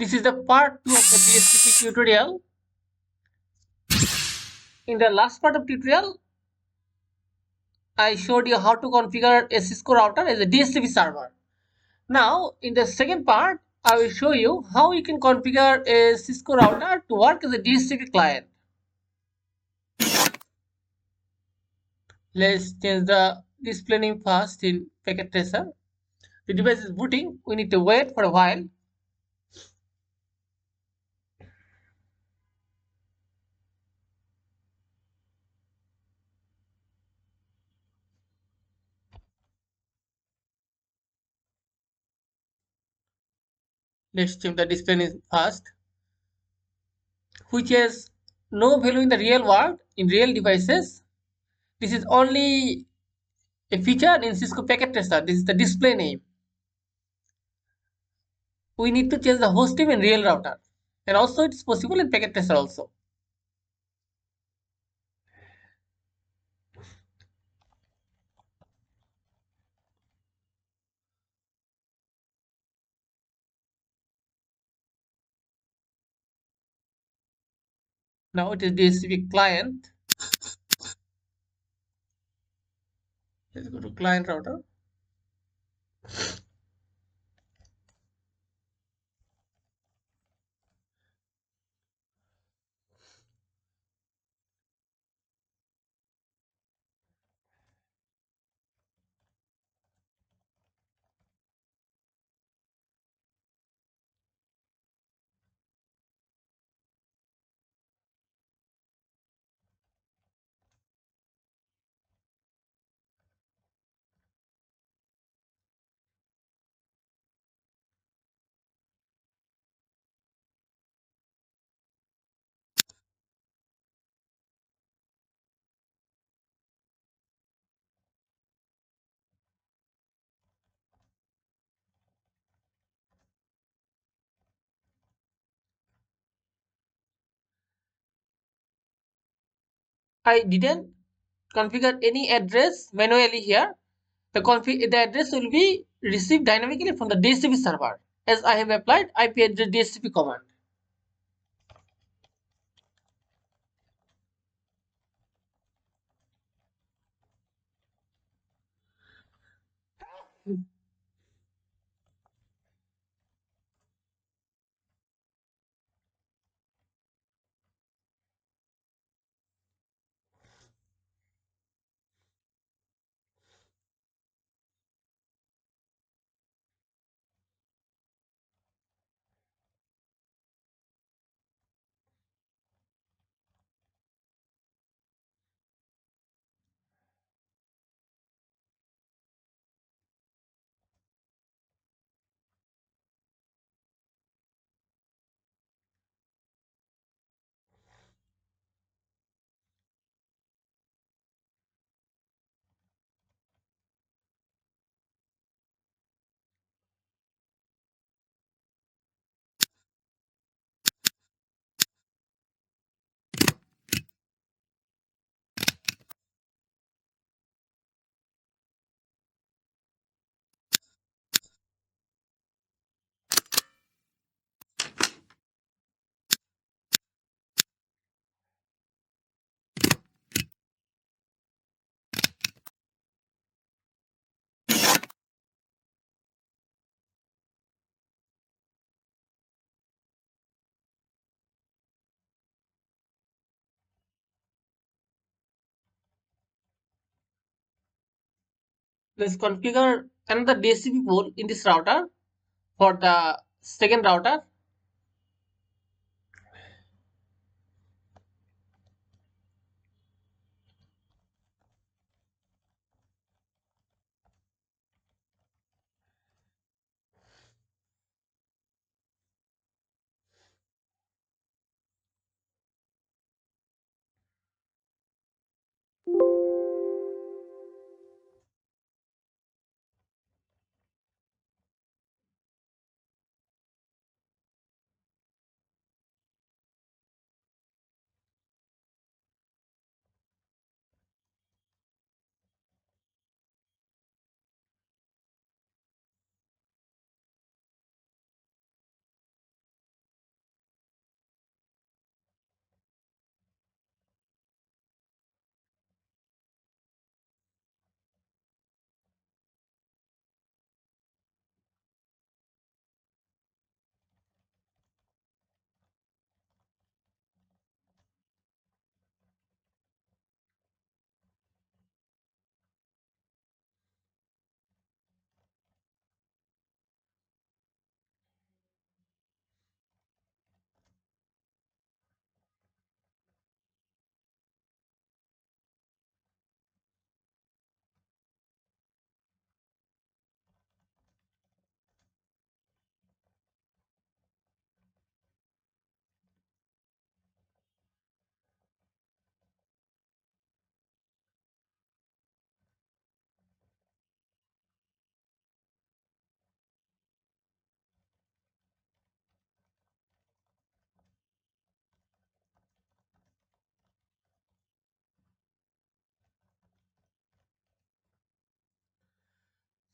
This is the part 2 of the DHCP tutorial. In the last part of tutorial, I showed you how to configure a Cisco router as a DHCP server. Now, in the second part, I will show you how you can configure a Cisco router to work as a DHCP client. Let's change the display name first in packet tracer. The device is booting. We need to wait for a while. Let's change the display name first, which has no value in the real world, in real devices. This is only a feature in Cisco packet tracer. This is the display name. We need to change the host name in real router, and also it's possible in packet tracer also. Now it is DHCP client. Let's go to client router. I didn't configure any address manually here. The address will be received dynamically from the DHCP server, as I have applied IP address DHCP command. Let's configure another DHCP port in this router for the second router.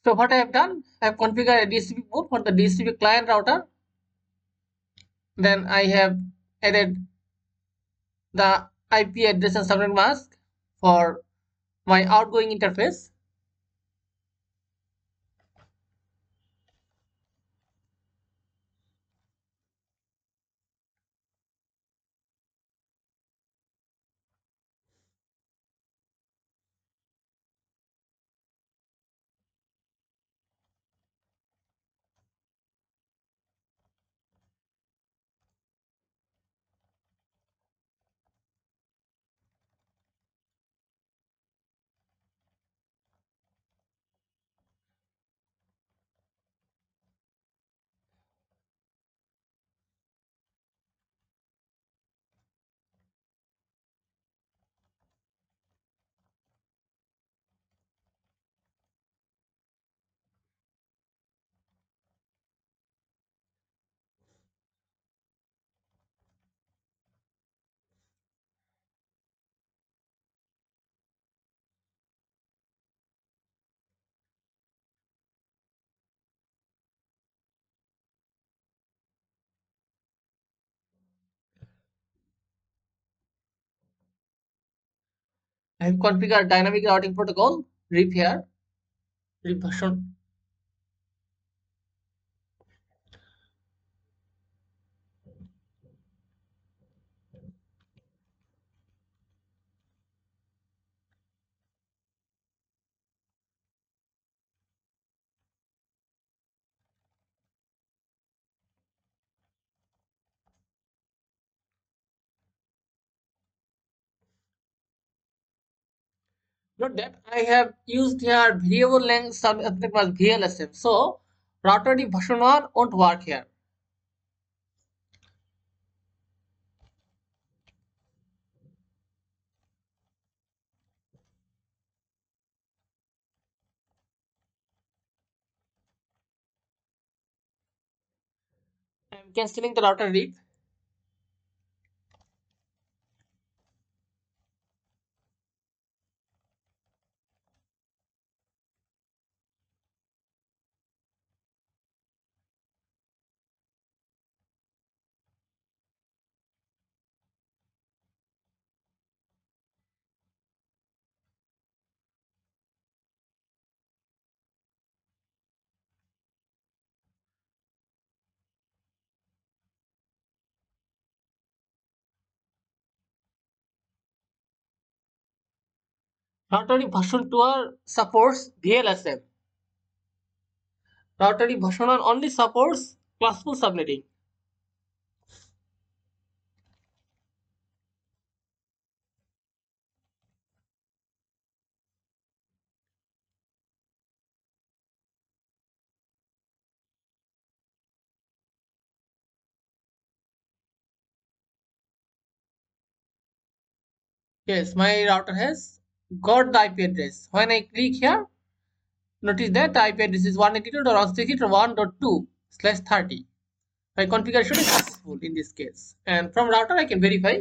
So what I have done, I have configured a DHCP port for the DHCP client router. Then I have added the IP address and subnet mask for my outgoing interface. I have configured dynamic routing protocol, RIP here, RIP version. Note that I have used here variable length subnet mask VLSM. So router D version 1 won't work here. I am cancelling the router RIP. Router D version 2 supports VLSM. Router D version 1 only supports classful subnetting. Yes, my router has got the IP address. When I click here, notice that the IP address is 192.168.1.2/30. My configuration is successful in this case. And from router, I can verify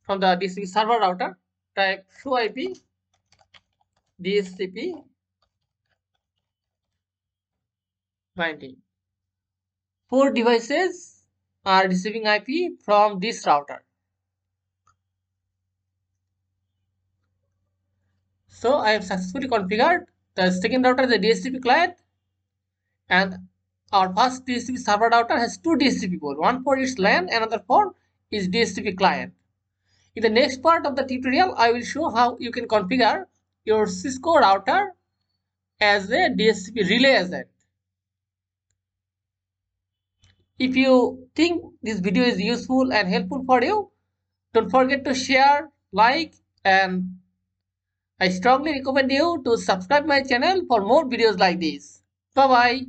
from the DHCP server router, type show IP DHCP 19. 4 devices are receiving IP from this router. So I have successfully configured the second router is a DHCP client, and our first DHCP server router has two DHCP ports, one for its LAN, another for its DHCP client. In the next part of the tutorial, I will show how you can configure your Cisco router as a DHCP relay agent. If you think this video is useful and helpful for you, don't forget to share, like, and I strongly recommend you to subscribe my channel for more videos like this. Bye bye.